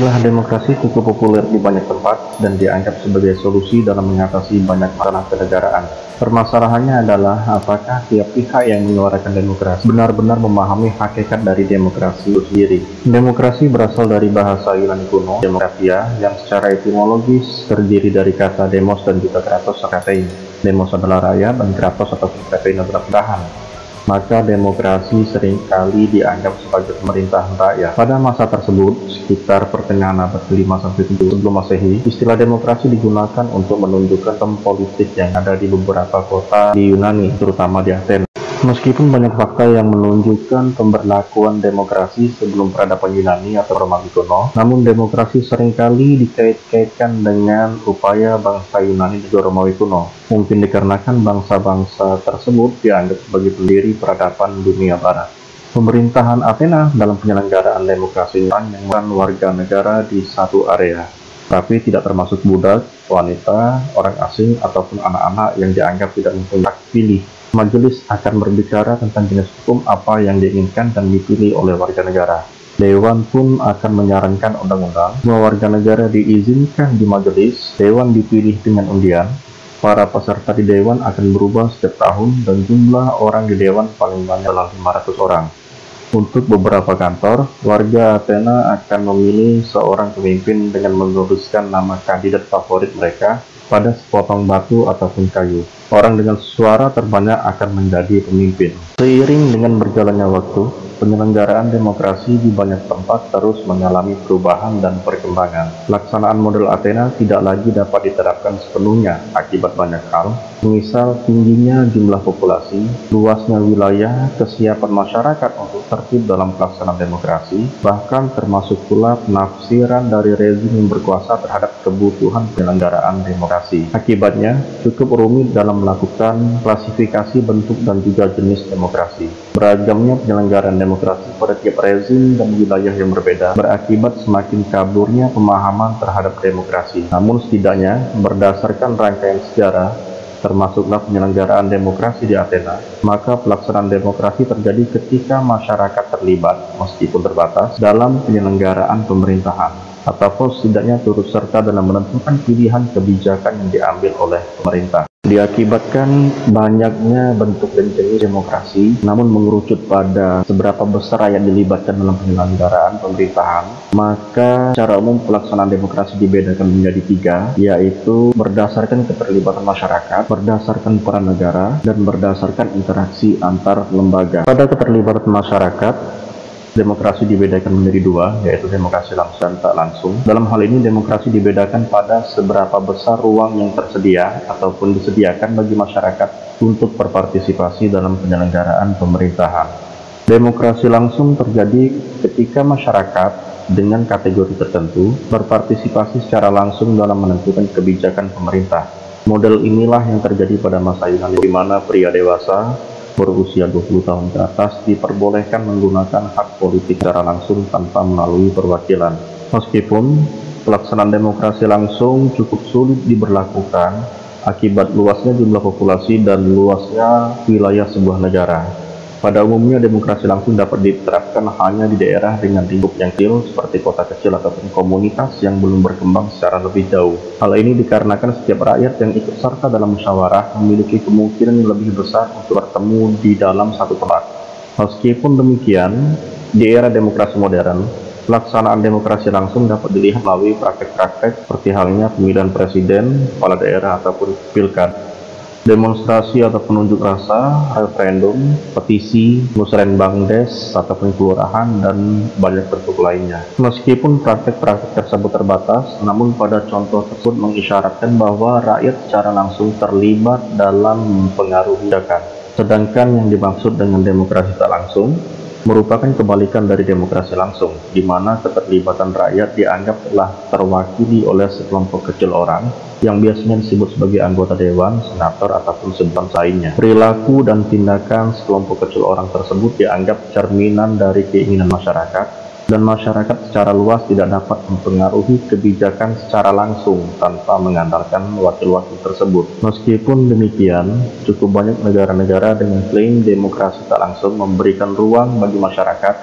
Istilah demokrasi cukup populer di banyak tempat dan dianggap sebagai solusi dalam mengatasi banyak masalah kenegaraan. Permasalahannya adalah apakah tiap pihak yang menyuarakan demokrasi benar-benar memahami hakikat dari demokrasi itu sendiri. Demokrasi berasal dari bahasa Yunani kuno, demokratia, yang secara etimologis terdiri dari kata demos dan juga kratos kratein. Demos adalah rakyat dan kratos atau kratein adalah pemerintahan. Maka demokrasi seringkali dianggap sebagai pemerintahan rakyat. Pada masa tersebut, sekitar pertengahan abad ke-5 sampai 7 sebelum Masehi, istilah demokrasi digunakan untuk menunjukkan sistem politik yang ada di beberapa kota di Yunani, terutama di Athena. Meskipun banyak fakta yang menunjukkan pemberlakuan demokrasi sebelum peradaban Yunani atau Romawi kuno, namun demokrasi seringkali dikait-kaitkan dengan upaya bangsa Yunani dan Romawi kuno. Mungkin dikarenakan bangsa-bangsa tersebut dianggap sebagai pendiri peradaban dunia barat. Pemerintahan Athena dalam penyelenggaraan demokrasi yang warga negara di satu area, tapi tidak termasuk budak, wanita, orang asing, ataupun anak-anak yang dianggap tidak mempunyai hak pilih. Majelis akan berbicara tentang jenis hukum apa yang diinginkan dan dipilih oleh warga negara. Dewan pun akan menyarankan undang-undang. Semua warga negara diizinkan di majelis. Dewan dipilih dengan undian. Para peserta di dewan akan berubah setiap tahun dan jumlah orang di dewan paling banyak adalah 500 orang. Untuk beberapa kantor, warga Athena akan memilih seorang pemimpin dengan menuliskan nama kandidat favorit mereka pada sepotong batu ataupun kayu. Orang dengan suara terbanyak akan menjadi pemimpin. Seiring dengan berjalannya waktu, penyelenggaraan demokrasi di banyak tempat terus mengalami perubahan dan perkembangan. Pelaksanaan model Athena tidak lagi dapat diterapkan sepenuhnya akibat banyak hal, misal tingginya jumlah populasi, luasnya wilayah, kesiapan masyarakat untuk tertib dalam pelaksanaan demokrasi, bahkan termasuk pula penafsiran dari rezim yang berkuasa terhadap kebutuhan penyelenggaraan demokrasi. Akibatnya, cukup rumit dalam melakukan klasifikasi bentuk dan juga jenis demokrasi. Beragamnya penyelenggaraan demokrasi pada tiap rezim dan wilayah yang berbeda berakibat semakin kaburnya pemahaman terhadap demokrasi. Namun setidaknya, berdasarkan rangkaian sejarah, termasuklah penyelenggaraan demokrasi di Athena, maka pelaksanaan demokrasi terjadi ketika masyarakat terlibat, meskipun terbatas, dalam penyelenggaraan pemerintahan, ataupun setidaknya turut serta dalam menentukan pilihan kebijakan yang diambil oleh pemerintah. Diakibatkan banyaknya bentuk dan jenis demokrasi, namun mengerucut pada seberapa besar rakyat dilibatkan dalam penyelenggaraan pemerintahan, maka secara umum pelaksanaan demokrasi dibedakan menjadi 3, yaitu berdasarkan keterlibatan masyarakat, berdasarkan peran negara, dan berdasarkan interaksi antar lembaga. Pada keterlibatan masyarakat, demokrasi dibedakan menjadi 2, yaitu demokrasi langsung dan tak langsung. Dalam hal ini, demokrasi dibedakan pada seberapa besar ruang yang tersedia ataupun disediakan bagi masyarakat untuk berpartisipasi dalam penyelenggaraan pemerintahan. Demokrasi langsung terjadi ketika masyarakat dengan kategori tertentu berpartisipasi secara langsung dalam menentukan kebijakan pemerintah. Model inilah yang terjadi pada masa Yunani, di mana pria dewasa berusia 20 tahun ke atas diperbolehkan menggunakan hak politik secara langsung tanpa melalui perwakilan. Meskipun pelaksanaan demokrasi langsung cukup sulit diberlakukan akibat luasnya jumlah populasi dan luasnya wilayah sebuah negara. Pada umumnya demokrasi langsung dapat diterapkan hanya di daerah dengan lingkup yang kecil seperti kota kecil ataupun komunitas yang belum berkembang secara lebih jauh. Hal ini dikarenakan setiap rakyat yang ikut serta dalam musyawarah memiliki kemungkinan lebih besar untuk bertemu di dalam satu tempat. Meskipun demikian, di era demokrasi modern, pelaksanaan demokrasi langsung dapat dilihat melalui praktek-praktek seperti halnya pemilihan presiden, kepala daerah ataupun pilkada. Demonstrasi atau penunjuk rasa, referendum, petisi, musrenbang des, ataupun kelurahan, dan banyak bentuk lainnya. Meskipun praktek-praktek tersebut terbatas, namun pada contoh tersebut mengisyaratkan bahwa rakyat secara langsung terlibat dalam mempengaruhi kebijakan. Sedangkan yang dimaksud dengan demokrasi tak langsung merupakan kebalikan dari demokrasi langsung, di mana keterlibatan rakyat dianggap telah terwakili oleh sekelompok kecil orang yang biasanya disebut sebagai anggota dewan, senator, ataupun sebutan lainnya. Perilaku dan tindakan sekelompok kecil orang tersebut dianggap cerminan dari keinginan masyarakat, dan masyarakat secara luas tidak dapat mempengaruhi kebijakan secara langsung tanpa mengandalkan wakil-wakil tersebut. Meskipun demikian, cukup banyak negara-negara dengan klaim demokrasi tak langsung memberikan ruang bagi masyarakat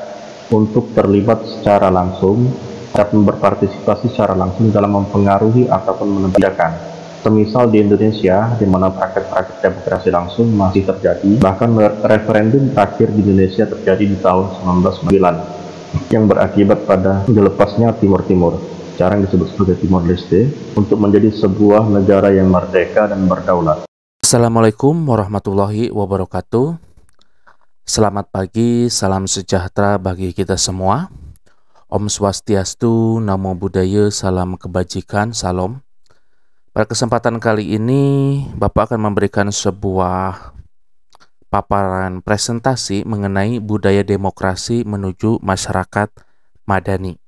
untuk terlibat secara langsung dapat berpartisipasi secara langsung dalam mempengaruhi ataupun menentukan. Semisal di Indonesia, di mana praktek-praktek demokrasi langsung masih terjadi, bahkan referendum terakhir di Indonesia terjadi di tahun 1999, yang berakibat pada dilepasnya Timur Timur, sekarang disebut sebagai Timor Leste, untuk menjadi sebuah negara yang merdeka dan berdaulat. Assalamualaikum warahmatullahi wabarakatuh. Selamat pagi, salam sejahtera bagi kita semua. Om Swastiastu, Namo Buddhaya, salam kebajikan, salam. Pada kesempatan kali ini, Bapak akan memberikan sebuah paparan presentasi mengenai budaya demokrasi menuju masyarakat madani.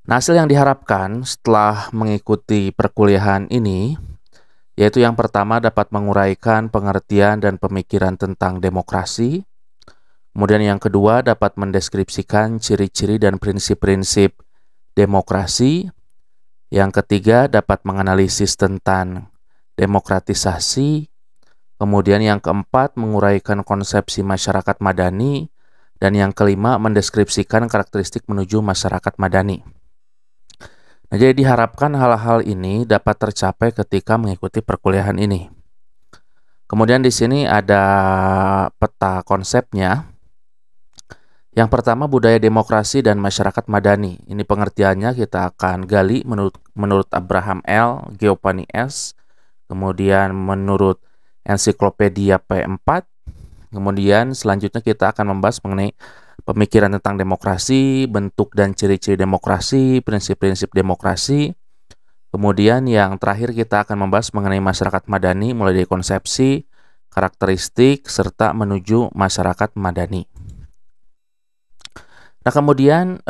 Nah, hasil yang diharapkan setelah mengikuti perkuliahan ini, yaitu yang pertama dapat menguraikan pengertian dan pemikiran tentang demokrasi. Kemudian yang kedua dapat mendeskripsikan ciri-ciri dan prinsip-prinsip demokrasi. Yang ketiga dapat menganalisis tentang demokratisasi. Kemudian yang keempat menguraikan konsepsi masyarakat madani. Dan yang kelima mendeskripsikan karakteristik menuju masyarakat madani. Nah, jadi diharapkan hal-hal ini dapat tercapai ketika mengikuti perkuliahan ini. Kemudian di sini ada peta konsepnya. Yang pertama budaya demokrasi dan masyarakat madani. Ini pengertiannya kita akan gali menurut Abraham L. Geopani S. Kemudian menurut Ensiklopedia P4. Kemudian selanjutnya kita akan membahas mengenai pemikiran tentang demokrasi, bentuk dan ciri-ciri demokrasi, prinsip-prinsip demokrasi. Kemudian yang terakhir kita akan membahas mengenai masyarakat madani mulai dari konsepsi, karakteristik, serta menuju masyarakat madani. Nah, kemudian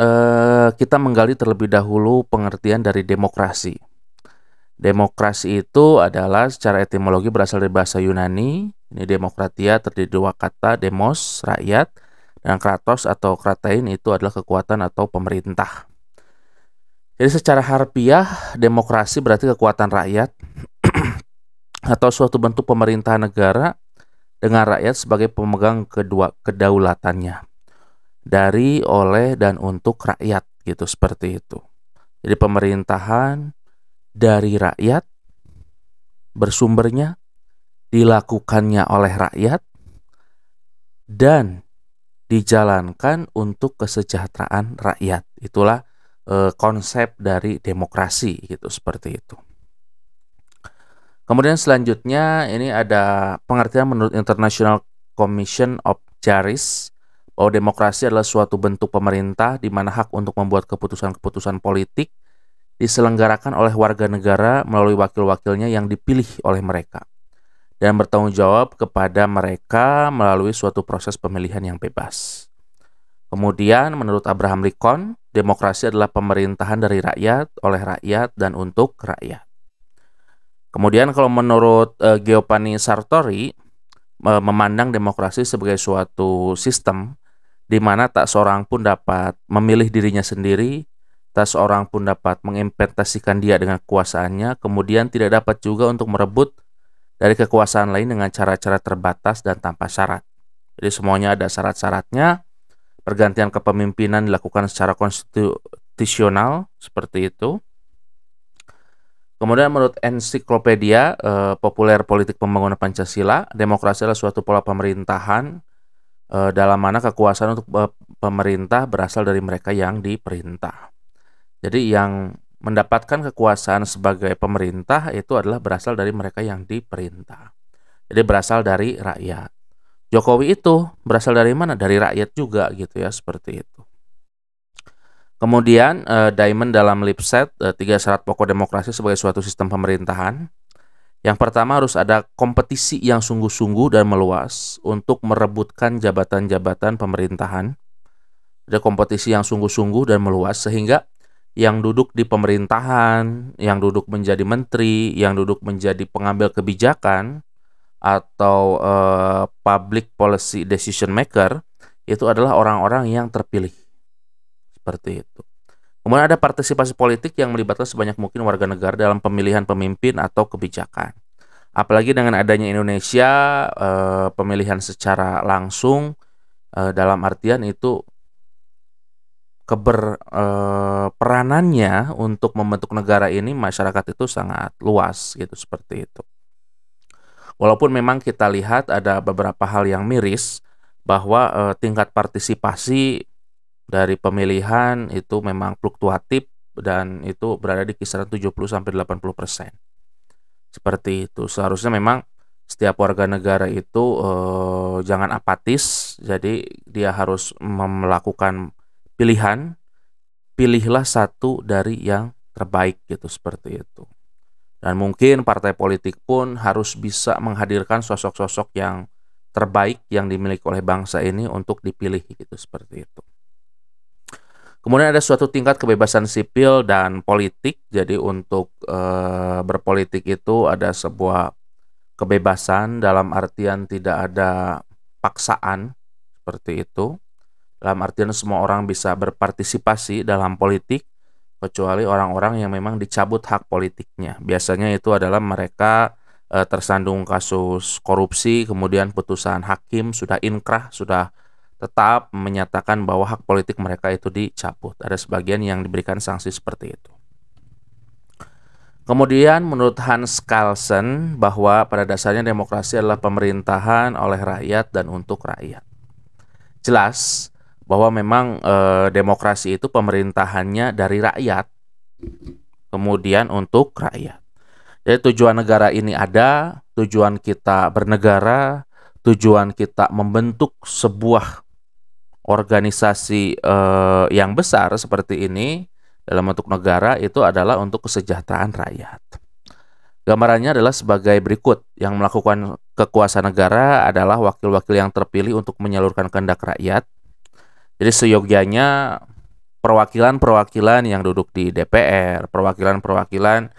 kita menggali terlebih dahulu pengertian dari demokrasi. Demokrasi itu adalah secara etimologi berasal dari bahasa Yunani. Ini demokratia terdiri dari dua kata, demos, rakyat, dan kratos atau kratein itu adalah kekuatan atau pemerintah. Jadi secara harfiah, demokrasi berarti kekuatan rakyat atau suatu bentuk pemerintahan negara dengan rakyat sebagai pemegang kedaulatannya. Dari, oleh, dan untuk rakyat, gitu, seperti itu. Jadi pemerintahan dari rakyat, bersumbernya, dilakukannya oleh rakyat, dan dijalankan untuk kesejahteraan rakyat. Itulah konsep dari demokrasi, gitu, seperti itu. Kemudian selanjutnya ini ada pengertian menurut International Commission of Justice bahwa demokrasi adalah suatu bentuk pemerintah di mana hak untuk membuat keputusan-keputusan politik diselenggarakan oleh warga negara melalui wakil-wakilnya yang dipilih oleh mereka dan bertanggung jawab kepada mereka melalui suatu proses pemilihan yang bebas. Kemudian menurut Abraham Lincoln, demokrasi adalah pemerintahan dari rakyat, oleh rakyat, dan untuk rakyat. Kemudian kalau menurut Geopani Sartori, memandang demokrasi sebagai suatu sistem di mana tak seorang pun dapat memilih dirinya sendiri, tak seorang pun dapat mengimplementasikan dia dengan kekuasaannya, kemudian tidak dapat juga untuk merebut dari kekuasaan lain dengan cara-cara terbatas dan tanpa syarat. Jadi semuanya ada syarat-syaratnya, pergantian kepemimpinan dilakukan secara konstitusional, seperti itu. Kemudian menurut Ensiklopedia Populer Politik Pembangunan Pancasila, demokrasi adalah suatu pola pemerintahan dalam mana kekuasaan untuk pemerintah berasal dari mereka yang diperintah. Jadi yang mendapatkan kekuasaan sebagai pemerintah itu adalah berasal dari mereka yang diperintah. Jadi berasal dari rakyat. Jokowi itu berasal dari mana? Dari rakyat juga, gitu ya, seperti itu. Kemudian Diamond dalam Lipset 3 syarat pokok demokrasi sebagai suatu sistem pemerintahan. Yang pertama harus ada kompetisi yang sungguh-sungguh dan meluas untuk merebutkan jabatan-jabatan pemerintahan. Ada kompetisi yang sungguh-sungguh dan meluas sehingga yang duduk di pemerintahan, yang duduk menjadi menteri, yang duduk menjadi pengambil kebijakan atau public policy decision maker itu adalah orang-orang yang terpilih. Seperti itu. Kemudian ada partisipasi politik yang melibatkan sebanyak mungkin warga negara dalam pemilihan pemimpin atau kebijakan. Apalagi dengan adanya Indonesia, pemilihan secara langsung dalam artian itu peranannya untuk membentuk negara ini masyarakat itu sangat luas gitu, seperti itu. Walaupun memang kita lihat ada beberapa hal yang miris bahwa tingkat partisipasi dari pemilihan itu memang fluktuatif dan itu berada di kisaran 70-80%. Seperti itu. Seharusnya memang setiap warga negara itu jangan apatis, jadi dia harus melakukan pilihan, pilihlah satu dari yang terbaik gitu, seperti itu. Dan mungkin partai politik pun harus bisa menghadirkan sosok-sosok yang terbaik yang dimiliki oleh bangsa ini untuk dipilih gitu, seperti itu. Kemudian ada suatu tingkat kebebasan sipil dan politik. Jadi untuk berpolitik itu ada sebuah kebebasan dalam artian tidak ada paksaan, seperti itu. Dalam artian semua orang bisa berpartisipasi dalam politik, kecuali orang-orang yang memang dicabut hak politiknya. Biasanya itu adalah mereka tersandung kasus korupsi, kemudian putusan hakim sudah inkrah, sudah tetap menyatakan bahwa hak politik mereka itu dicabut. Ada sebagian yang diberikan sanksi seperti itu. Kemudian menurut Hans Kelsen bahwa pada dasarnya demokrasi adalah pemerintahan oleh rakyat dan untuk rakyat. Jelas bahwa memang demokrasi itu pemerintahannya dari rakyat, kemudian untuk rakyat. Jadi tujuan negara ini ada, tujuan kita bernegara, tujuan kita membentuk sebuah organisasi yang besar seperti ini dalam bentuk negara itu adalah untuk kesejahteraan rakyat. Gambarannya adalah sebagai berikut. Yang melakukan kekuasaan negara adalah wakil-wakil yang terpilih untuk menyalurkan kehendak rakyat. Jadi seyogyanya perwakilan-perwakilan yang duduk di DPR, perwakilan-perwakilan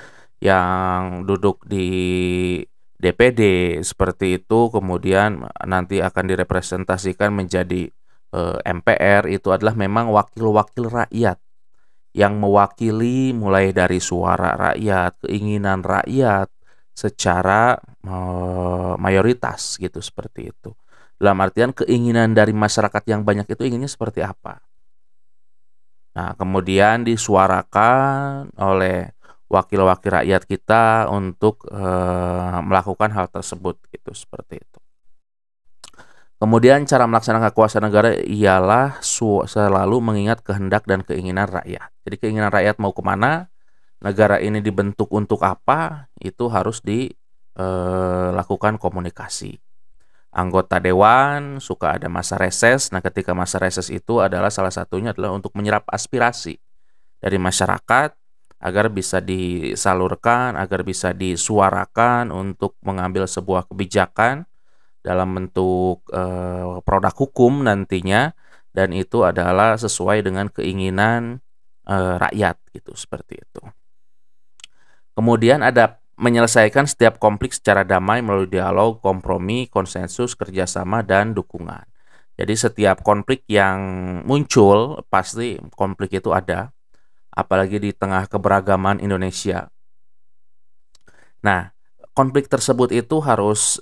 yang duduk di DPD seperti itu, kemudian nanti akan direpresentasikan menjadi MPR, itu adalah memang wakil-wakil rakyat yang mewakili mulai dari suara rakyat, keinginan rakyat secara mayoritas gitu, seperti itu. Dalam artian keinginan dari masyarakat yang banyak itu inginnya seperti apa. Nah, kemudian disuarakan oleh wakil-wakil rakyat kita untuk melakukan hal tersebut gitu, seperti itu. Kemudian cara melaksanakan kekuasaan negara ialah selalu mengingat kehendak dan keinginan rakyat. Jadi keinginan rakyat mau kemana, negara ini dibentuk untuk apa, itu harus dilakukan komunikasi. Anggota dewan suka ada masa reses. Nah, ketika masa reses itu adalah salah satunya adalah untuk menyerap aspirasi dari masyarakat agar bisa disalurkan, agar bisa disuarakan untuk mengambil sebuah kebijakan dalam bentuk produk hukum nantinya, dan itu adalah sesuai dengan keinginan rakyat gitu, seperti itu. Kemudian ada menyelesaikan setiap konflik secara damai melalui dialog, kompromi, konsensus, kerjasama, dan dukungan. Jadi setiap konflik yang muncul, pasti konflik itu ada, apalagi di tengah keberagaman Indonesia. Nah, konflik tersebut itu harus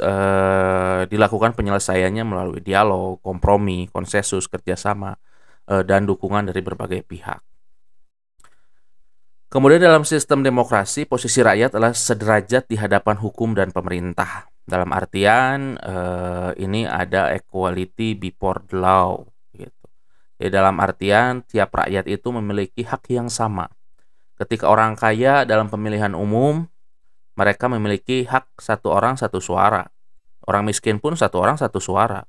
dilakukan penyelesaiannya melalui dialog, kompromi, konsensus, kerjasama, dan dukungan dari berbagai pihak. Kemudian dalam sistem demokrasi, posisi rakyat adalah sederajat di hadapan hukum dan pemerintah. Dalam artian ini ada equality before the law. Gitu. Jadi dalam artian tiap rakyat itu memiliki hak yang sama. Ketika orang kaya dalam pemilihan umum, mereka memiliki hak satu orang satu suara. Orang miskin pun satu orang satu suara.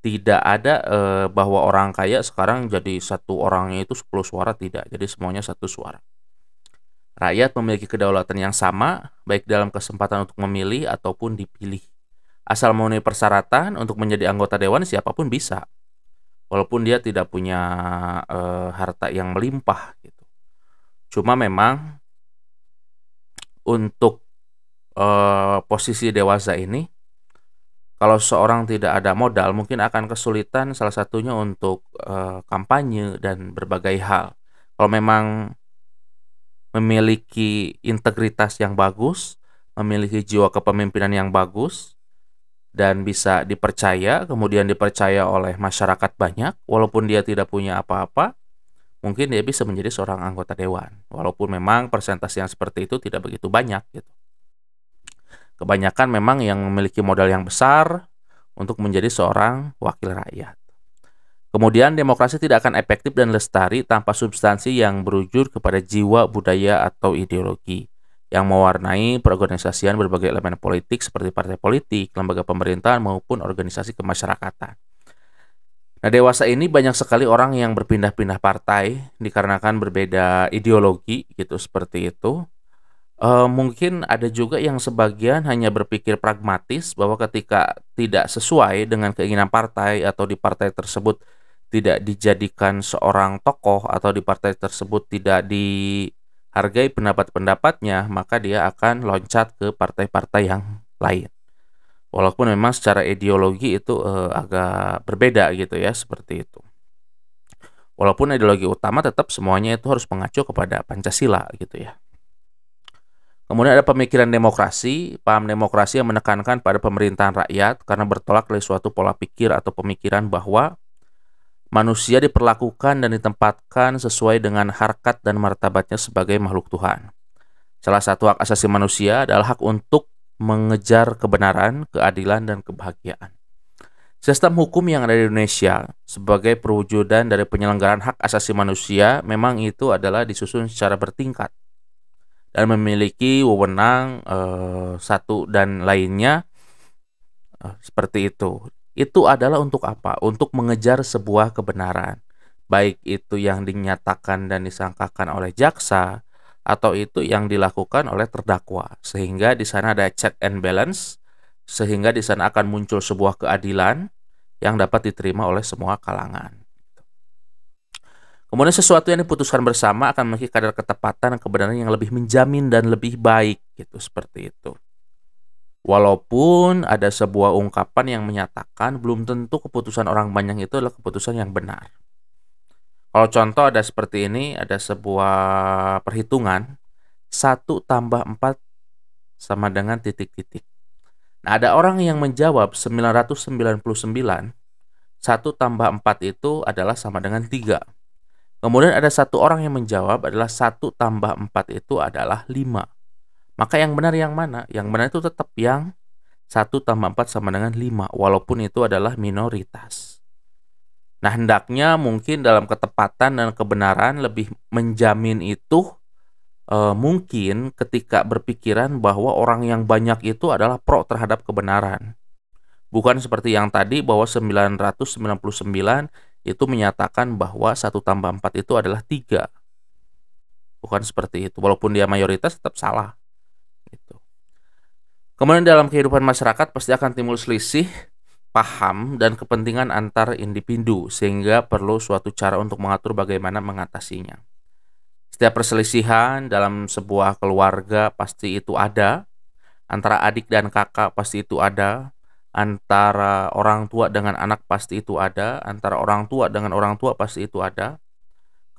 Tidak ada bahwa orang kaya sekarang jadi satu orangnya itu 10 suara, tidak. Jadi semuanya satu suara. Rakyat memiliki kedaulatan yang sama, baik dalam kesempatan untuk memilih ataupun dipilih. Asal memenuhi persyaratan untuk menjadi anggota dewan, siapapun bisa. Walaupun dia tidak punya harta yang melimpah. Gitu. Cuma memang untuk posisi dewasa ini, kalau seorang tidak ada modal, mungkin akan kesulitan salah satunya untuk kampanye dan berbagai hal. Kalau memang memiliki integritas yang bagus, memiliki jiwa kepemimpinan yang bagus, dan bisa dipercaya, kemudian dipercaya oleh masyarakat banyak, walaupun dia tidak punya apa-apa, mungkin dia bisa menjadi seorang anggota dewan. Walaupun memang persentase yang seperti itu tidak begitu banyak gitu. Kebanyakan memang yang memiliki modal yang besar untuk menjadi seorang wakil rakyat. Kemudian demokrasi tidak akan efektif dan lestari tanpa substansi yang berujur kepada jiwa, budaya, atau ideologi yang mewarnai perorganisasian berbagai elemen politik seperti partai politik, lembaga pemerintahan, maupun organisasi kemasyarakatan. Nah, dewasa ini banyak sekali orang yang berpindah-pindah partai dikarenakan berbeda ideologi gitu, seperti itu. Mungkin ada juga yang sebagian hanya berpikir pragmatis bahwa ketika tidak sesuai dengan keinginan partai atau di partai tersebut tidak dijadikan seorang tokoh atau di partai tersebut tidak dihargai pendapat-pendapatnya, maka dia akan loncat ke partai-partai yang lain. Walaupun memang secara ideologi itu agak berbeda gitu ya, seperti itu. Walaupun ideologi utama tetap semuanya itu harus mengacu kepada Pancasila gitu ya. Kemudian ada pemikiran demokrasi, paham demokrasi yang menekankan pada pemerintahan rakyat karena bertolak dari suatu pola pikir atau pemikiran bahwa manusia diperlakukan dan ditempatkan sesuai dengan harkat dan martabatnya sebagai makhluk Tuhan. Salah satu hak asasi manusia adalah hak untuk mengejar kebenaran, keadilan, dan kebahagiaan. Sistem hukum yang ada di Indonesia sebagai perwujudan dari penyelenggaraan hak asasi manusia memang itu adalah disusun secara bertingkat dan memiliki wewenang satu dan lainnya seperti itu. Itu adalah untuk apa? Untuk mengejar sebuah kebenaran, baik itu yang dinyatakan dan disangkakan oleh jaksa atau itu yang dilakukan oleh terdakwa, sehingga di sana ada check and balance, sehingga di sana akan muncul sebuah keadilan yang dapat diterima oleh semua kalangan. Kemudian sesuatu yang diputuskan bersama akan memiliki kadar ketepatan dan kebenaran yang lebih menjamin dan lebih baik gitu, seperti itu. Walaupun ada sebuah ungkapan yang menyatakan belum tentu keputusan orang banyak itu adalah keputusan yang benar. Kalau contoh ada seperti ini, ada sebuah perhitungan 1 tambah 4 sama dengan titik-titik. Nah, ada orang yang menjawab 999, 1 tambah 4 itu adalah sama dengan 3. Kemudian ada satu orang yang menjawab adalah 1 tambah 4 itu adalah 5. Maka yang benar yang mana? Yang benar itu tetap yang 1 tambah 4 sama dengan 5, walaupun itu adalah minoritas. Nah, hendaknya mungkin dalam ketepatan dan kebenaran lebih menjamin itu mungkin ketika berpikiran bahwa orang yang banyak itu adalah pro terhadap kebenaran. Bukan seperti yang tadi bahwa 999 itu menyatakan bahwa 1 tambah 4 itu adalah 3. Bukan seperti itu. Walaupun dia mayoritas tetap salah. Gitu. Kemudian dalam kehidupan masyarakat pasti akan timbul selisih paham dan kepentingan antar individu, sehingga perlu suatu cara untuk mengatur bagaimana mengatasinya. Setiap perselisihan dalam sebuah keluarga pasti itu ada, antara adik dan kakak pasti itu ada, antara orang tua dengan anak pasti itu ada, antara orang tua dengan orang tua pasti itu ada.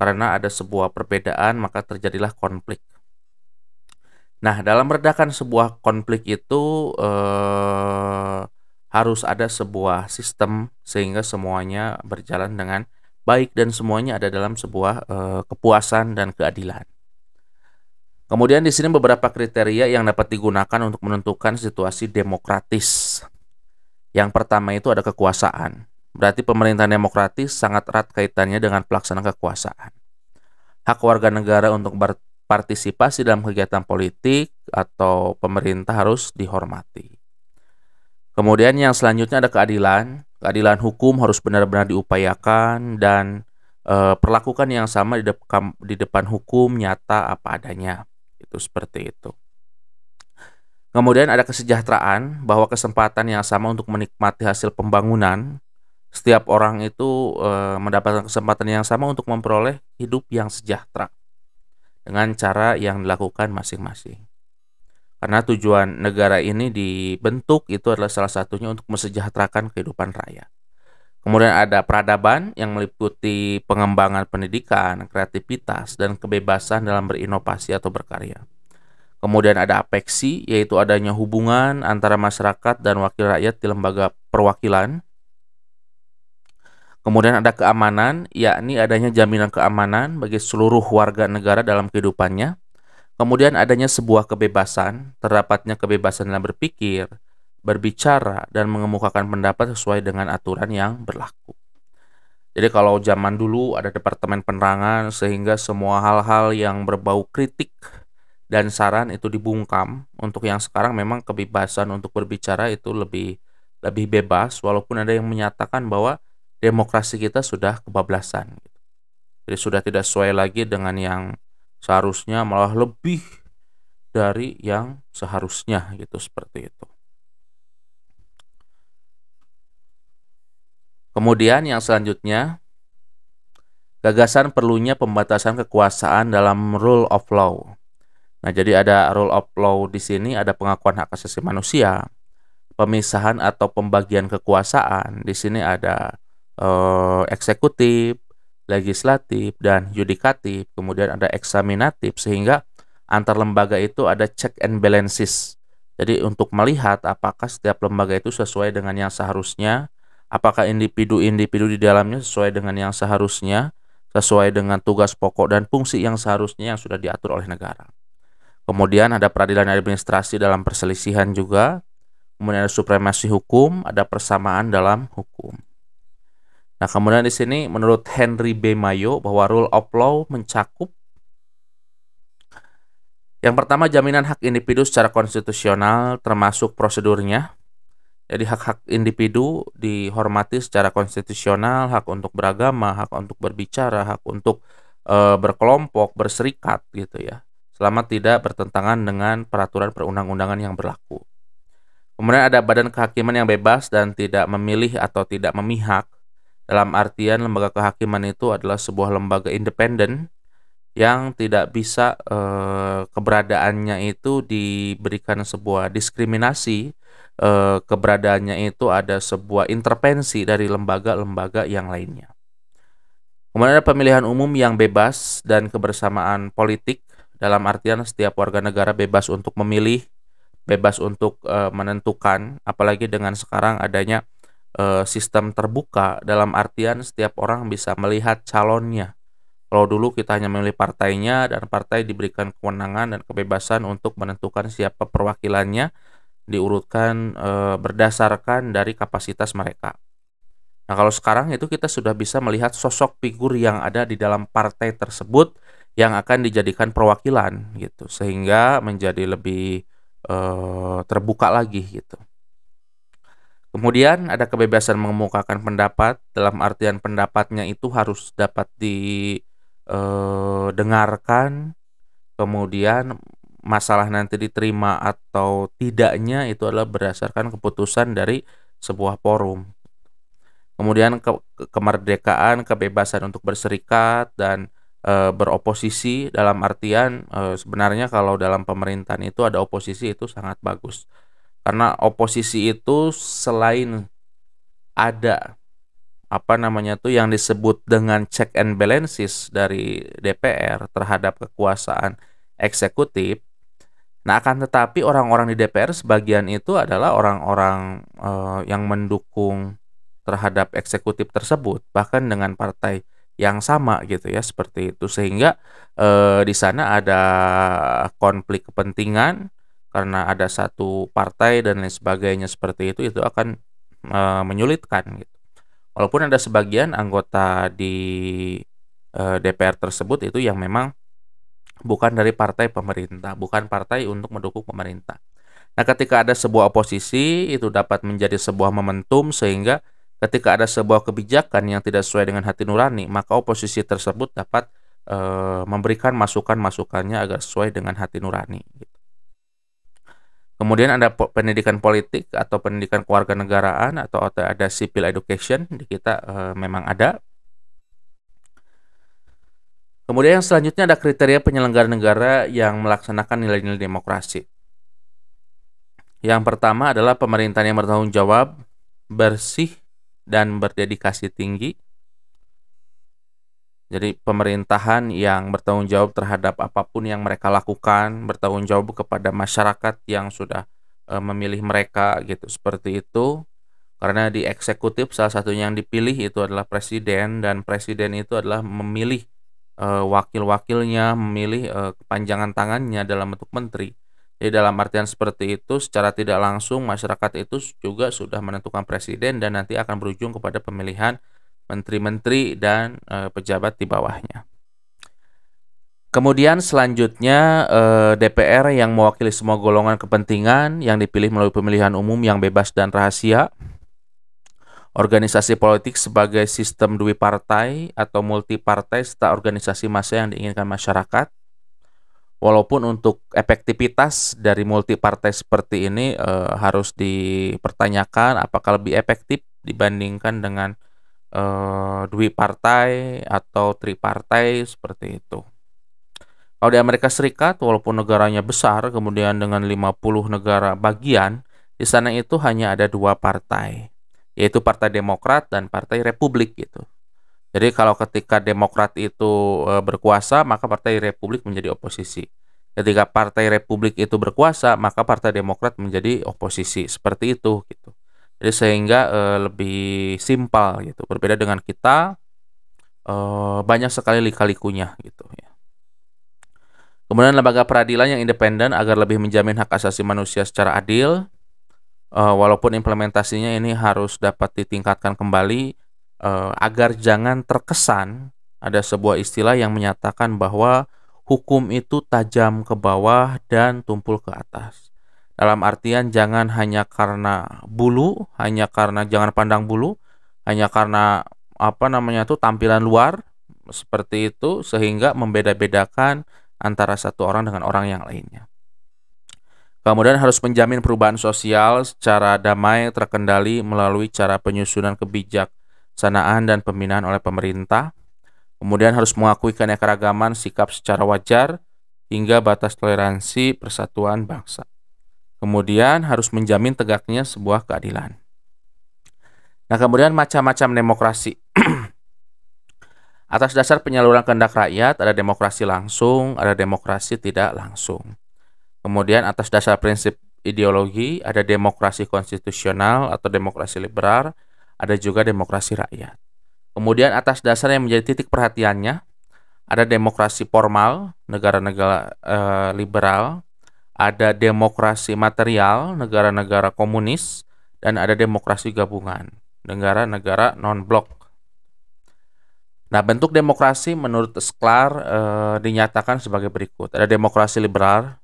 Karena ada sebuah perbedaan maka terjadilah konflik. Nah, dalam meredakan sebuah konflik itu harus ada sebuah sistem sehingga semuanya berjalan dengan baik dan semuanya ada dalam sebuah kepuasan dan keadilan. Kemudian di sini beberapa kriteria yang dapat digunakan untuk menentukan situasi demokratis. Yang pertama itu ada kekuasaan. Berarti pemerintahan demokratis sangat erat kaitannya dengan pelaksanaan kekuasaan. Hak warga negara untuk berpartisipasi dalam kegiatan politik atau pemerintah harus dihormati. Kemudian yang selanjutnya ada keadilan. Keadilan hukum harus benar-benar diupayakan dan perlakukan yang sama di depan hukum nyata apa adanya. Itu seperti itu. Kemudian ada kesejahteraan, bahwa kesempatan yang sama untuk menikmati hasil pembangunan. Setiap orang itu mendapatkan kesempatan yang sama untuk memperoleh hidup yang sejahtera dengan cara yang dilakukan masing-masing. Karena tujuan negara ini dibentuk itu adalah salah satunya untuk mesejahterakan kehidupan rakyat. Kemudian ada peradaban yang meliputi pengembangan pendidikan, kreativitas, dan kebebasan dalam berinovasi atau berkarya. Kemudian ada apeksi, yaitu adanya hubungan antara masyarakat dan wakil rakyat di lembaga perwakilan. Kemudian ada keamanan, yakni adanya jaminan keamanan bagi seluruh warga negara dalam kehidupannya. Kemudian adanya sebuah kebebasan, terdapatnya kebebasan dalam berpikir, berbicara, dan mengemukakan pendapat sesuai dengan aturan yang berlaku. Jadi kalau zaman dulu ada departemen penerangan sehingga semua hal-hal yang berbau kritik dan saran itu dibungkam. Untuk yang sekarang memang kebebasan untuk berbicara itu lebih lebih bebas, walaupun ada yang menyatakan bahwa demokrasi kita sudah kebablasan. Jadi sudah tidak sesuai lagi dengan yang seharusnya, malah lebih dari yang seharusnya gitu, seperti itu. Kemudian yang selanjutnya, gagasan perlunya pembatasan kekuasaan dalam rule of law. Nah, jadi ada rule of law di sini, ada pengakuan hak asasi manusia, pemisahan atau pembagian kekuasaan. Di sini ada eksekutif, legislatif, dan yudikatif. Kemudian ada eksaminatif, sehingga antar lembaga itu ada check and balances. Jadi untuk melihat apakah setiap lembaga itu sesuai dengan yang seharusnya, apakah individu-individu di dalamnya sesuai dengan yang seharusnya, sesuai dengan tugas pokok dan fungsi yang seharusnya yang sudah diatur oleh negara. Kemudian ada peradilan administrasi dalam perselisihan juga. Kemudian ada supremasi hukum, ada persamaan dalam hukum. Nah, kemudian di sini menurut Henry B. Mayo bahwa rule of law mencakup yang pertama, jaminan hak individu secara konstitusional termasuk prosedurnya. Jadi hak-hak individu dihormati secara konstitusional, hak untuk beragama, hak untuk berbicara, hak untuk berkelompok, berserikat gitu ya, selama tidak bertentangan dengan peraturan perundang-undangan yang berlaku. Kemudian ada badan kehakiman yang bebas dan tidak memilih atau tidak memihak. Dalam artian lembaga kehakiman itu adalah sebuah lembaga independen yang tidak bisa keberadaannya itu diberikan sebuah diskriminasi, keberadaannya itu ada sebuah intervensi dari lembaga-lembaga yang lainnya. Kemudian ada pemilihan umum yang bebas dan kebersamaan politik, dalam artian setiap warga negara bebas untuk memilih, bebas untuk menentukan, apalagi dengan sekarang adanya sistem terbuka, dalam artian setiap orang bisa melihat calonnya. Kalau dulu kita hanya memilih partainya dan partai diberikan kewenangan dan kebebasan untuk menentukan siapa perwakilannya, diurutkan berdasarkan dari kapasitas mereka. Nah, kalau sekarang itu kita sudah bisa melihat sosok figur yang ada di dalam partai tersebut yang akan dijadikan perwakilan gitu, sehingga menjadi lebih terbuka lagi gitu. Kemudian ada kebebasan mengemukakan pendapat, dalam artian pendapatnya itu harus dapat didengarkan, kemudian masalah nanti diterima atau tidaknya itu adalah berdasarkan keputusan dari sebuah forum. Kemudian kemerdekaan, kebebasan untuk berserikat dan beroposisi, dalam artian sebenarnya kalau dalam pemerintahan itu ada oposisi itu sangat bagus. Karena oposisi itu selain ada yang disebut dengan check and balances dari DPR terhadap kekuasaan eksekutif. Nah, akan tetapi orang-orang di DPR sebagian itu adalah orang-orang yang mendukung terhadap eksekutif tersebut, bahkan dengan partai yang sama gitu ya, seperti itu. Sehingga di sana ada konflik kepentingan karena ada satu partai dan lain sebagainya, seperti itu akan menyulitkan gitu. Walaupun ada sebagian anggota di DPR tersebut itu yang memang bukan dari partai pemerintah, bukan partai untuk mendukung pemerintah. Nah, ketika ada sebuah oposisi itu dapat menjadi sebuah momentum, sehingga ketika ada sebuah kebijakan yang tidak sesuai dengan hati nurani, maka oposisi tersebut dapat memberikan masukan-masukannya agar sesuai dengan hati nurani gitu. Kemudian ada pendidikan politik atau pendidikan kewarganegaraan atau ada civil education di kita memang ada. Kemudian yang selanjutnya ada kriteria penyelenggara negara yang melaksanakan nilai-nilai demokrasi. Yang pertama adalah pemerintahan yang bertanggung jawab, bersih, dan berdedikasi tinggi. Jadi pemerintahan yang bertanggung jawab terhadap apapun yang mereka lakukan, bertanggung jawab kepada masyarakat yang sudah memilih mereka gitu, seperti itu. Karena di eksekutif salah satunya yang dipilih itu adalah presiden, dan presiden itu adalah memilih wakil-wakilnya, memilih kepanjangan tangannya dalam bentuk menteri. Jadi dalam artian seperti itu, secara tidak langsung masyarakat itu juga sudah menentukan presiden dan nanti akan berujung kepada pemilihan menteri-menteri dan pejabat di bawahnya. Kemudian selanjutnya DPR yang mewakili semua golongan kepentingan yang dipilih melalui pemilihan umum yang bebas dan rahasia. Organisasi politik sebagai sistem partai atau multipartai serta organisasi massa yang diinginkan masyarakat. Walaupun untuk efektivitas dari multipartai seperti ini harus dipertanyakan apakah lebih efektif dibandingkan dengan partai atau tripartai seperti itu. Kalau di Amerika Serikat, walaupun negaranya besar, kemudian dengan 50 negara bagian, di sana itu hanya ada 2 partai, yaitu Partai Demokrat dan Partai Republik gitu. Jadi kalau ketika Demokrat itu berkuasa, maka Partai Republik menjadi oposisi. Ketika Partai Republik itu berkuasa, maka Partai Demokrat menjadi oposisi. Seperti itu gitu. Jadi sehingga lebih simpel gitu. Berbeda dengan kita, banyak sekali lika-likunya gitu ya. Kemudian lembaga peradilan yang independen agar lebih menjamin hak asasi manusia secara adil, walaupun implementasinya ini harus dapat ditingkatkan kembali agar jangan terkesan ada sebuah istilah yang menyatakan bahwa hukum itu tajam ke bawah dan tumpul ke atas. Dalam artian jangan hanya karena bulu, jangan pandang bulu, hanya karena tampilan luar seperti itu sehingga membeda-bedakan antara satu orang dengan orang yang lainnya. Kemudian harus menjamin perubahan sosial secara damai terkendali melalui cara penyusunan kebijaksanaan dan pembinaan oleh pemerintah. Kemudian harus mengakui keanekaragaman sikap secara wajar hingga batas toleransi persatuan bangsa. Kemudian harus menjamin tegaknya sebuah keadilan. Nah, kemudian macam-macam demokrasi. Atas dasar penyaluran kehendak rakyat, ada demokrasi langsung, ada demokrasi tidak langsung. Kemudian atas dasar prinsip ideologi, ada demokrasi konstitusional atau demokrasi liberal, ada juga demokrasi rakyat. Kemudian atas dasar yang menjadi titik perhatiannya, ada demokrasi formal, negara-negara liberal, ada demokrasi material, negara-negara komunis, dan ada demokrasi gabungan, negara-negara non-blok. Nah, bentuk demokrasi menurut Sklar dinyatakan sebagai berikut. Ada demokrasi liberal,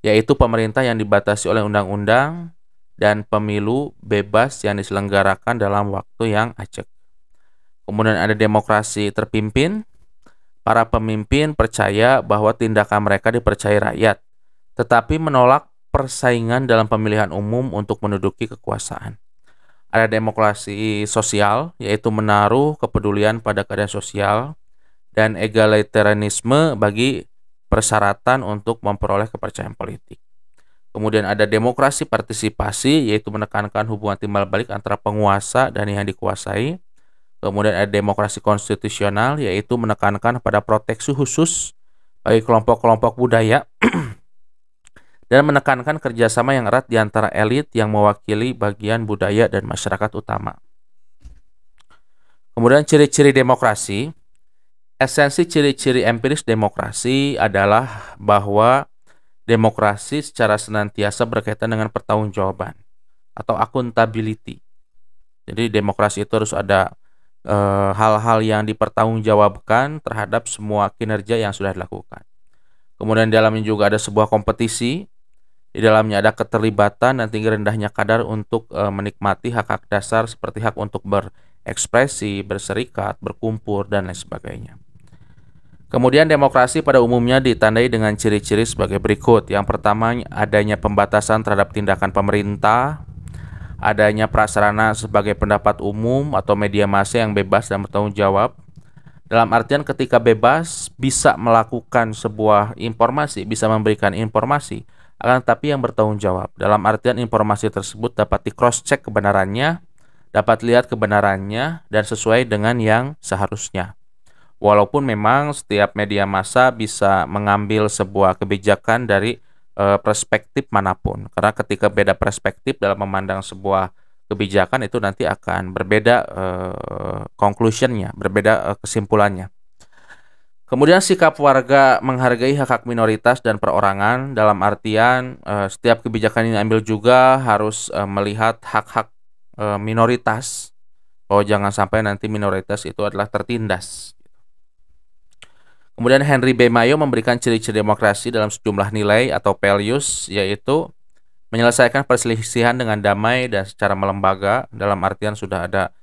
yaitu pemerintah yang dibatasi oleh undang-undang dan pemilu bebas yang diselenggarakan dalam waktu yang acak. Kemudian ada demokrasi terpimpin. Para pemimpin percaya bahwa tindakan mereka dipercayai rakyat, tetapi menolak persaingan dalam pemilihan umum untuk menduduki kekuasaan. Ada demokrasi sosial, yaitu menaruh kepedulian pada keadaan sosial dan egalitarianisme bagi persyaratan untuk memperoleh kepercayaan politik. Kemudian ada demokrasi partisipasi, yaitu menekankan hubungan timbal balik antara penguasa dan yang dikuasai. Kemudian ada demokrasi konstitusional, yaitu menekankan pada proteksi khusus bagi kelompok-kelompok budaya dan menekankan kerjasama yang erat di antara elit yang mewakili bagian budaya dan masyarakat utama. Kemudian ciri-ciri demokrasi. Esensi ciri-ciri empiris demokrasi adalah bahwa demokrasi secara senantiasa berkaitan dengan pertanggungjawaban atau accountability. Jadi demokrasi itu harus ada hal-hal yang dipertanggungjawabkan terhadap semua kinerja yang sudah dilakukan. Kemudian di dalamnya juga ada sebuah kompetisi. Di dalamnya ada keterlibatan dan tinggi rendahnya kadar untuk menikmati hak-hak dasar seperti hak untuk berekspresi, berserikat, berkumpul, dan lain sebagainya. Kemudian demokrasi pada umumnya ditandai dengan ciri-ciri sebagai berikut. Yang pertama, adanya pembatasan terhadap tindakan pemerintah, adanya prasarana sebagai pendapat umum atau media massa yang bebas dan bertanggung jawab. Dalam artian ketika bebas bisa melakukan sebuah informasi, bisa memberikan informasi, akan tetapi yang bertanggung jawab. Dalam artian informasi tersebut dapat di-cross-check kebenarannya, dapat lihat kebenarannya, dan sesuai dengan yang seharusnya. Walaupun memang setiap media massa bisa mengambil sebuah kebijakan dari perspektif manapun. Karena ketika beda perspektif dalam memandang sebuah kebijakan itu nanti akan berbeda conclusionnya, berbeda kesimpulannya. Kemudian sikap warga menghargai hak-hak minoritas dan perorangan dalam artian setiap kebijakan yang diambil juga harus melihat hak-hak minoritas, bahwa jangan sampai nanti minoritas itu adalah tertindas. Kemudian Henry B. Mayo memberikan ciri-ciri demokrasi dalam sejumlah nilai atau values, yaitu menyelesaikan perselisihan dengan damai dan secara melembaga, dalam artian sudah ada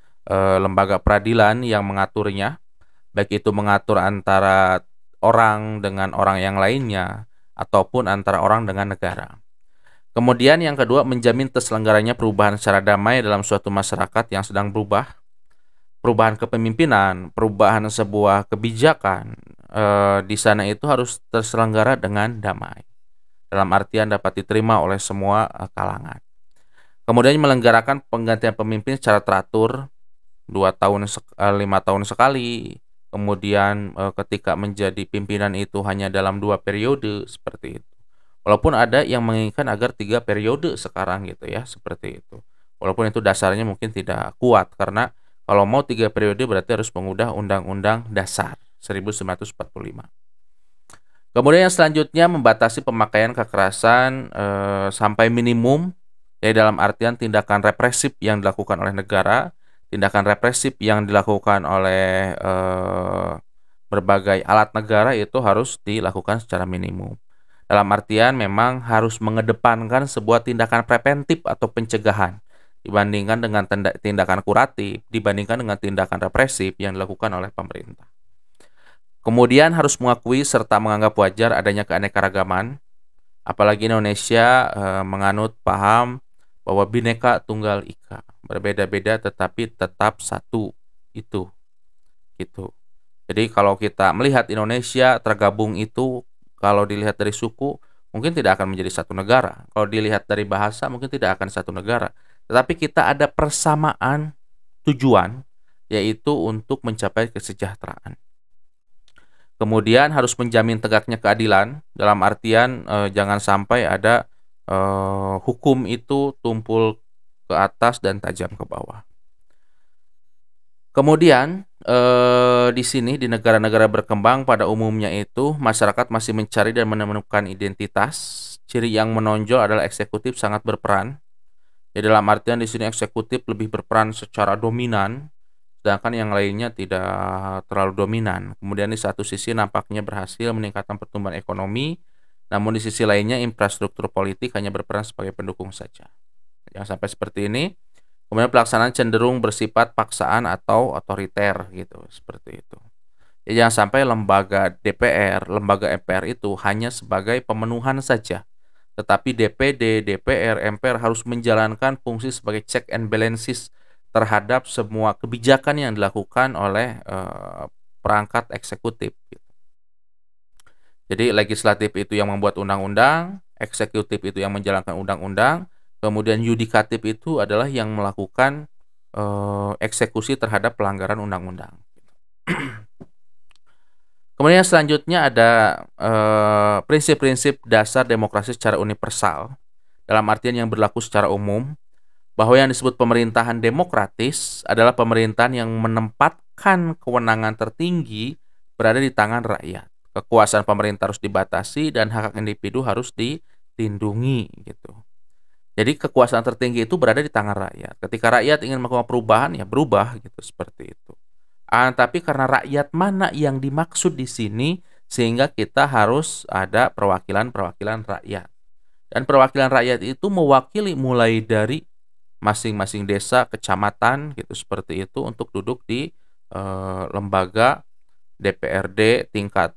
lembaga peradilan yang mengaturnya, baik itu mengatur antara orang dengan orang yang lainnya, ataupun antara orang dengan negara. Kemudian yang kedua, menjamin terselenggaranya perubahan secara damai dalam suatu masyarakat yang sedang berubah. Perubahan kepemimpinan, perubahan sebuah kebijakan, di sana itu harus terselenggara dengan damai. Dalam artian dapat diterima oleh semua kalangan. Kemudian melenggarakan penggantian pemimpin secara teratur, 5 tahun sekali. Kemudian ketika menjadi pimpinan itu hanya dalam 2 periode, seperti itu. Walaupun ada yang menginginkan agar 3 periode sekarang gitu ya, seperti itu. Walaupun itu dasarnya mungkin tidak kuat, karena kalau mau 3 periode berarti harus mengubah Undang-Undang Dasar 1945. Kemudian yang selanjutnya membatasi pemakaian kekerasan sampai minimum, ya dalam artian tindakan represif yang dilakukan oleh negara, tindakan represif yang dilakukan oleh berbagai alat negara itu harus dilakukan secara minimum. Dalam artian memang harus mengedepankan sebuah tindakan preventif atau pencegahan dibandingkan dengan tindakan kuratif, dibandingkan dengan tindakan represif yang dilakukan oleh pemerintah. Kemudian harus mengakui serta menganggap wajar adanya keanekaragaman, apalagi Indonesia menganut paham bahwa Bhinneka Tunggal Ika, berbeda-beda tetapi tetap satu, itu gitu. Jadi kalau kita melihat Indonesia tergabung itu, kalau dilihat dari suku mungkin tidak akan menjadi satu negara, kalau dilihat dari bahasa mungkin tidak akan satu negara, tetapi kita ada persamaan tujuan, yaitu untuk mencapai kesejahteraan. Kemudian harus menjamin tegaknya keadilan, dalam artian jangan sampai ada hukum itu tumpul ke atas dan tajam ke bawah. Kemudian di sini di negara-negara berkembang pada umumnya itu masyarakat masih mencari dan menemukan identitas. Ciri yang menonjol adalah eksekutif sangat berperan. Ya, dalam artian di sini eksekutif lebih berperan secara dominan, sedangkan yang lainnya tidak terlalu dominan. Kemudian di satu sisi nampaknya berhasil meningkatkan pertumbuhan ekonomi, namun di sisi lainnya infrastruktur politik hanya berperan sebagai pendukung saja. Jangan sampai seperti ini. Kemudian pelaksanaan cenderung bersifat paksaan atau otoriter gitu, seperti itu. Ya, jangan sampai lembaga DPR, lembaga MPR itu hanya sebagai pemenuhan saja. Tetapi DPD, DPR, MPR harus menjalankan fungsi sebagai check and balances terhadap semua kebijakan yang dilakukan oleh perangkat eksekutif. Jadi legislatif itu yang membuat undang-undang, eksekutif itu yang menjalankan undang-undang, kemudian yudikatif itu adalah yang melakukan eksekusi terhadap pelanggaran undang-undang. Kemudian selanjutnya ada prinsip-prinsip dasar demokrasi secara universal, dalam artian yang berlaku secara umum, bahwa yang disebut pemerintahan demokratis adalah pemerintahan yang menempatkan kewenangan tertinggi berada di tangan rakyat. Kekuasaan pemerintah harus dibatasi dan hak individu harus dilindungi gitu. Jadi kekuasaan tertinggi itu berada di tangan rakyat. Ketika rakyat ingin melakukan perubahan, ya berubah gitu, seperti itu. Tapi karena rakyat mana yang dimaksud di sini, sehingga kita harus ada perwakilan-perwakilan rakyat. Dan perwakilan rakyat itu mewakili mulai dari masing-masing desa, kecamatan gitu, seperti itu, untuk duduk di lembaga DPRD tingkat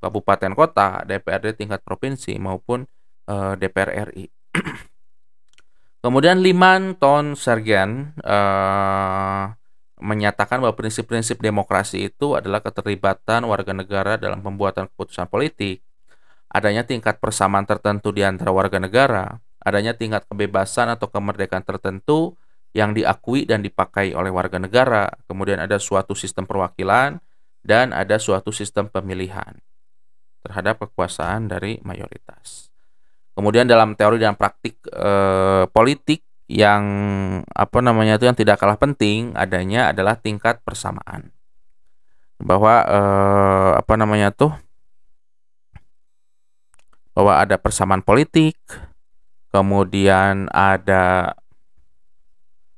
kabupaten kota, DPRD tingkat provinsi maupun DPR RI. Kemudian Lyman Town Sargent menyatakan bahwa prinsip-prinsip demokrasi itu adalah keterlibatan warga negara dalam pembuatan keputusan politik, adanya tingkat persamaan tertentu di antara warga negara, adanya tingkat kebebasan atau kemerdekaan tertentu yang diakui dan dipakai oleh warga negara, kemudian ada suatu sistem perwakilan, dan ada suatu sistem pemilihan terhadap kekuasaan dari mayoritas. Kemudian dalam teori dan praktik politik yang yang tidak kalah penting adanya adalah tingkat persamaan. Bahwa bahwa ada persamaan politik, kemudian ada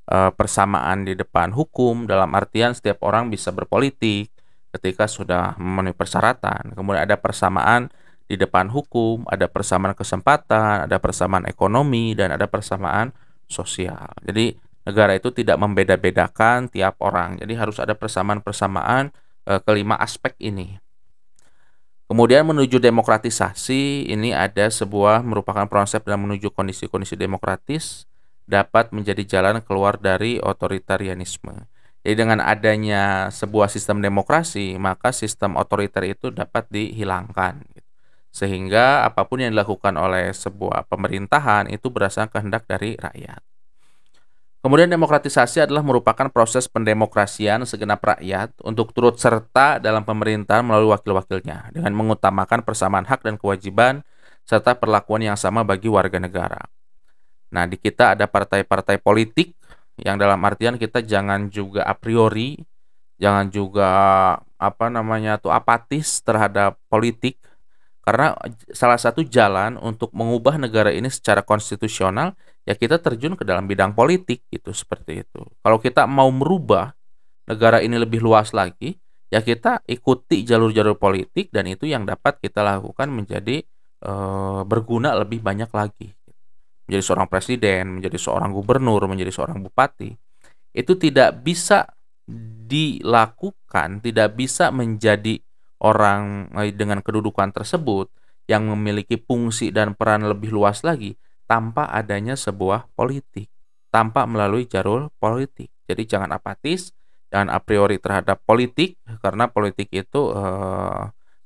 persamaan di depan hukum, dalam artian setiap orang bisa berpolitik ketika sudah memenuhi persyaratan. Kemudian ada persamaan di depan hukum, ada persamaan kesempatan, ada persamaan ekonomi, dan ada persamaan sosial. Jadi negara itu tidak membeda-bedakan tiap orang. Jadi harus ada persamaan-persamaan kelima aspek ini. Kemudian menuju demokratisasi, ini ada merupakan konsep dalam menuju kondisi-kondisi demokratis dapat menjadi jalan keluar dari otoritarianisme. Jadi dengan adanya sebuah sistem demokrasi, maka sistem otoriter itu dapat dihilangkan. Sehingga apapun yang dilakukan oleh sebuah pemerintahan itu berdasarkan kehendak dari rakyat. Kemudian demokratisasi adalah merupakan proses pendemokrasian segenap rakyat untuk turut serta dalam pemerintahan melalui wakil-wakilnya dengan mengutamakan persamaan hak dan kewajiban serta perlakuan yang sama bagi warga negara. Nah, di kita ada partai-partai politik yang dalam artian kita jangan juga a priori, jangan juga apatis terhadap politik, karena salah satu jalan untuk mengubah negara ini secara konstitusional ya kita terjun ke dalam bidang politik gitu, seperti itu. Kalau kita mau merubah negara ini lebih luas lagi, ya kita ikuti jalur-jalur politik dan itu yang dapat kita lakukan menjadi berguna lebih banyak lagi. Menjadi seorang presiden, menjadi seorang gubernur, menjadi seorang bupati. Itu tidak bisa dilakukan, tidak bisa menjadi orang dengan kedudukan tersebut yang memiliki fungsi dan peran lebih luas lagi tanpa adanya sebuah politik, tanpa melalui jalur politik. Jadi jangan apatis, jangan a priori terhadap politik, karena politik itu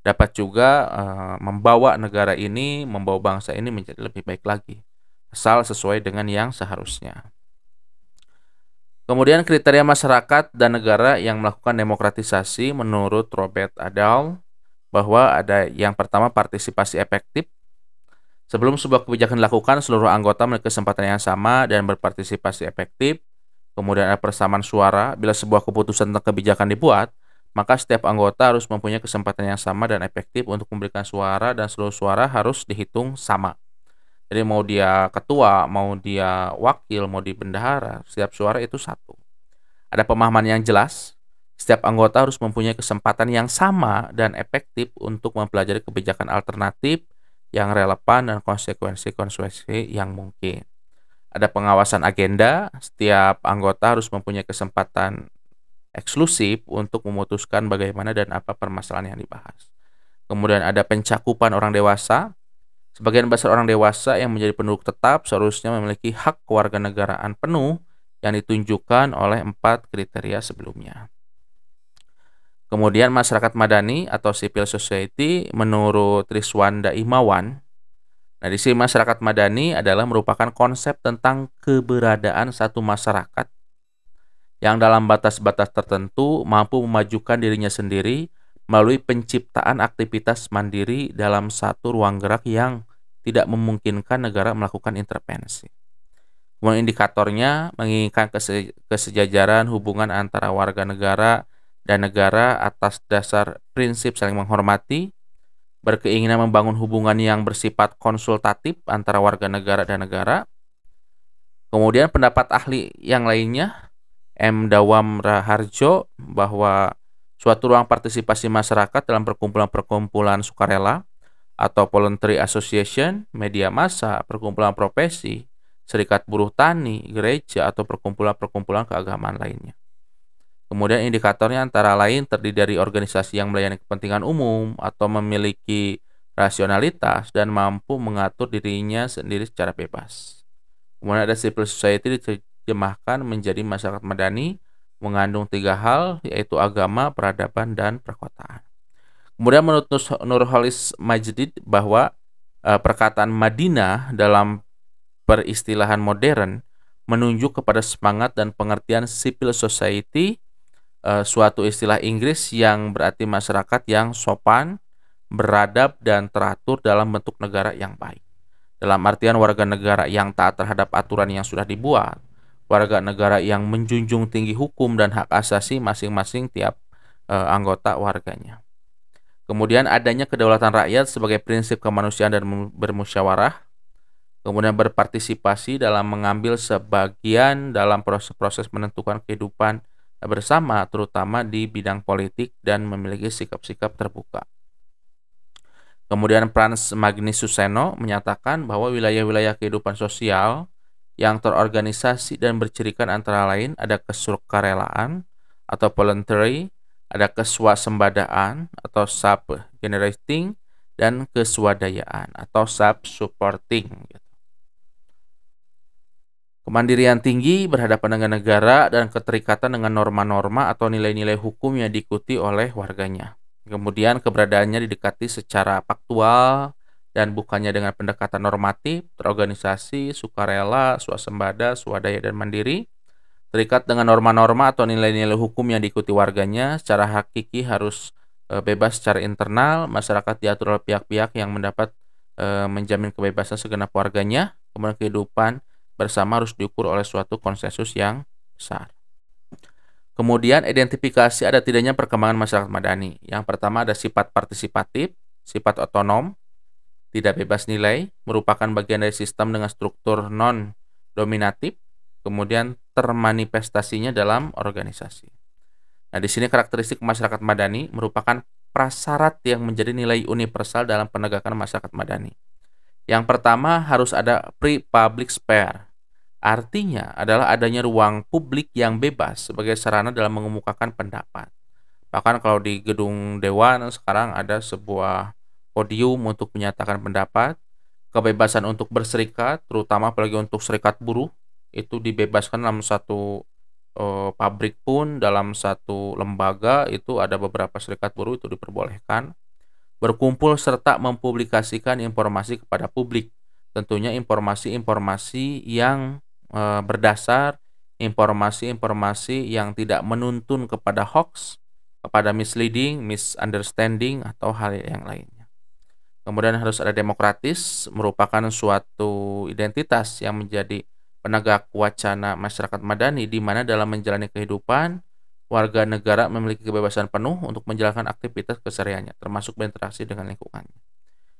dapat juga membawa negara ini, membawa bangsa ini menjadi lebih baik lagi, asal sesuai dengan yang seharusnya. Kemudian kriteria masyarakat dan negara yang melakukan demokratisasi menurut Robert Adall bahwa ada yang pertama partisipasi efektif. Sebelum sebuah kebijakan dilakukan, seluruh anggota memiliki kesempatan yang sama dan berpartisipasi efektif. Kemudian ada persamaan suara. Bila sebuah keputusan tentang kebijakan dibuat, maka setiap anggota harus mempunyai kesempatan yang sama dan efektif untuk memberikan suara dan seluruh suara harus dihitung sama. Jadi mau dia ketua, mau dia wakil, mau di bendahara, setiap suara itu satu. Ada pemahaman yang jelas, setiap anggota harus mempunyai kesempatan yang sama dan efektif untuk mempelajari kebijakan alternatif yang relevan dan konsekuensi-konsekuensi yang mungkin. Ada pengawasan agenda, setiap anggota harus mempunyai kesempatan eksklusif untuk memutuskan bagaimana dan apa permasalahan yang dibahas. Kemudian ada pencakupan orang dewasa. Sebagian besar orang dewasa yang menjadi penduduk tetap seharusnya memiliki hak kewarganegaraan penuh yang ditunjukkan oleh 4 kriteria sebelumnya. Kemudian masyarakat madani atau civil society menurut Triswanda Imawan. Nah, di sini masyarakat madani adalah merupakan konsep tentang keberadaan satu masyarakat yang dalam batas-batas tertentu mampu memajukan dirinya sendiri melalui penciptaan aktivitas mandiri dalam satu ruang gerak yang tidak memungkinkan negara melakukan intervensi. Kemudian indikatornya menginginkan kesejajaran hubungan antara warga negara dan negara atas dasar prinsip saling menghormati, berkeinginan membangun hubungan yang bersifat konsultatif antara warga negara dan negara. Kemudian pendapat ahli yang lainnya, M. Dawam Raharjo, bahwa suatu ruang partisipasi masyarakat dalam perkumpulan-perkumpulan sukarela atau voluntary association, media massa, perkumpulan profesi, serikat buruh tani, gereja, atau perkumpulan-perkumpulan keagamaan lainnya. Kemudian indikatornya antara lain terdiri dari organisasi yang melayani kepentingan umum atau memiliki rasionalitas dan mampu mengatur dirinya sendiri secara bebas. Kemudian ada civil society diterjemahkan menjadi masyarakat madani, mengandung 3 hal, yaitu agama, peradaban, dan perkotaan. Kemudian menurut Nurholis Majdid bahwa perkataan Madinah dalam peristilahan modern menunjuk kepada semangat dan pengertian civil society, suatu istilah Inggris yang berarti masyarakat yang sopan, beradab, dan teratur dalam bentuk negara yang baik. Dalam artian warga negara yang taat terhadap aturan yang sudah dibuat, warga negara yang menjunjung tinggi hukum dan hak asasi masing-masing tiap anggota warganya. Kemudian adanya kedaulatan rakyat sebagai prinsip kemanusiaan dan bermusyawarah, kemudian berpartisipasi dalam mengambil sebagian dalam proses-proses menentukan kehidupan bersama, terutama di bidang politik, dan memiliki sikap-sikap terbuka. Kemudian Frans Magnus Suseno menyatakan bahwa wilayah-wilayah kehidupan sosial yang terorganisasi dan bercirikan antara lain ada kesukarelaan atau voluntary, ada keswasembadaan atau sub-generating, dan keswadayaan atau sub-supporting. Kemandirian tinggi berhadapan dengan negara dan keterikatan dengan norma-norma atau nilai-nilai hukum yang diikuti oleh warganya. Kemudian keberadaannya didekati secara faktual dan bukannya dengan pendekatan normatif, terorganisasi, sukarela, swasembada, swadaya, dan mandiri. Terikat dengan norma-norma atau nilai-nilai hukum yang diikuti warganya, secara hakiki harus bebas secara internal, masyarakat diatur oleh pihak-pihak yang mendapat menjamin kebebasan segenap warganya, kemudian kehidupan bersama harus diukur oleh suatu konsensus yang besar. Kemudian identifikasi ada tidaknya perkembangan masyarakat madani. Yang pertama ada sifat partisipatif, sifat otonom, tidak bebas nilai, merupakan bagian dari sistem dengan struktur non-dominatif, kemudian termanifestasinya dalam organisasi. Nah, di sini karakteristik masyarakat madani merupakan prasyarat yang menjadi nilai universal dalam penegakan masyarakat madani. Yang pertama harus ada free public sphere. Artinya adalah adanya ruang publik yang bebas sebagai sarana dalam mengemukakan pendapat. Bahkan kalau di gedung dewan sekarang ada sebuah podium untuk menyatakan pendapat, kebebasan untuk berserikat, terutama apalagi untuk serikat buruh, itu dibebaskan dalam satu pabrik pun, dalam satu lembaga itu ada beberapa serikat buruh itu diperbolehkan berkumpul serta mempublikasikan informasi kepada publik. Tentunya informasi-informasi yang berdasar, informasi-informasi yang tidak menuntun kepada hoax, kepada misleading, misunderstanding, atau hal yang lainnya. Kemudian harus ada demokratis, merupakan suatu identitas yang menjadi penegak wacana masyarakat madani, di mana dalam menjalani kehidupan, warga negara memiliki kebebasan penuh untuk menjalankan aktivitas kesehariannya, termasuk berinteraksi dengan lingkungannya.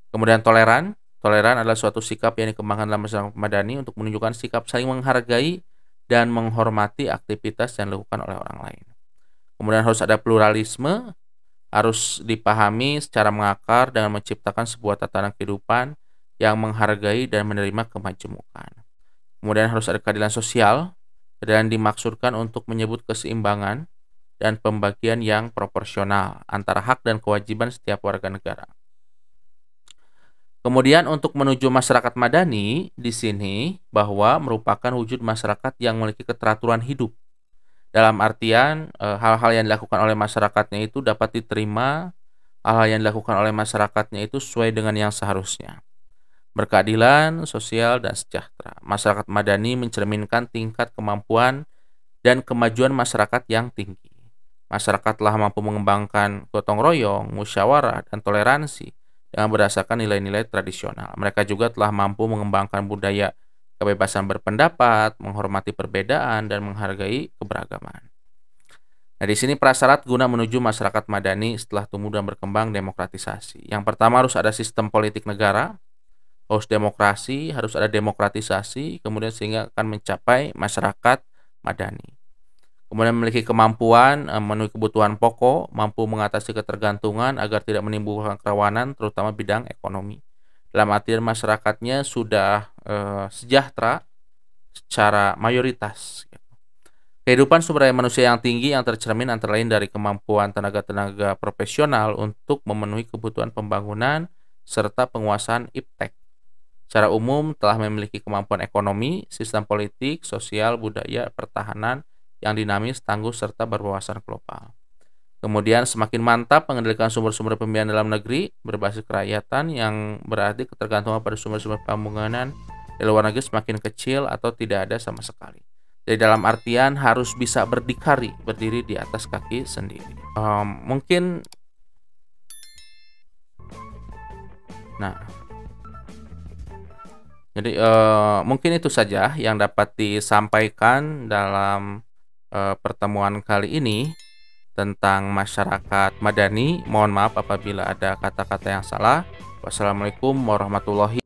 Kemudian toleran. Toleran adalah suatu sikap yang dikembangkan dalam masyarakat madani untuk menunjukkan sikap saling menghargai dan menghormati aktivitas yang dilakukan oleh orang lain. Kemudian harus ada pluralisme, harus dipahami secara mengakar dengan menciptakan sebuah tatanan kehidupan yang menghargai dan menerima kemajemukan. Kemudian harus ada keadilan sosial, dan dimaksudkan untuk menyebut keseimbangan dan pembagian yang proporsional antara hak dan kewajiban setiap warga negara. Kemudian untuk menuju masyarakat madani di sini bahwa merupakan wujud masyarakat yang memiliki keteraturan hidup. Dalam artian hal-hal yang dilakukan oleh masyarakatnya itu dapat diterima, hal-hal yang dilakukan oleh masyarakatnya itu sesuai dengan yang seharusnya. Berkeadilan, sosial, dan sejahtera. Masyarakat madani mencerminkan tingkat kemampuan dan kemajuan masyarakat yang tinggi. Masyarakat telah mampu mengembangkan gotong royong, musyawarah, dan toleransi dengan berdasarkan nilai-nilai tradisional. Mereka juga telah mampu mengembangkan budaya kebebasan berpendapat, menghormati perbedaan, dan menghargai keberagaman. Nah, di sini prasyarat guna menuju masyarakat madani setelah tumbuh dan berkembang demokratisasi. Yang pertama harus ada sistem politik negara, harus demokrasi, harus ada demokratisasi, kemudian sehingga akan mencapai masyarakat madani. Kemudian memiliki kemampuan memenuhi kebutuhan pokok, mampu mengatasi ketergantungan agar tidak menimbulkan kerawanan, terutama bidang ekonomi. Dalam artian masyarakatnya sudah sejahtera secara mayoritas. Kehidupan sumber daya manusia yang tinggi yang tercermin antara lain dari kemampuan tenaga-tenaga profesional untuk memenuhi kebutuhan pembangunan serta penguasaan iptek. Secara umum telah memiliki kemampuan ekonomi, sistem politik, sosial, budaya, pertahanan yang dinamis, tangguh, serta berwawasan global. Kemudian semakin mantap mengendalikan sumber-sumber pembiayaan dalam negeri berbasis kerakyatan, yang berarti ketergantungan pada sumber-sumber pembangunan di luar negeri semakin kecil atau tidak ada sama sekali. Jadi dalam artian harus bisa berdiri di atas kaki sendiri. Jadi mungkin itu saja yang dapat disampaikan dalam pertemuan kali ini tentang masyarakat madani. Mohon maaf apabila ada kata-kata yang salah. Wassalamualaikum warahmatullahi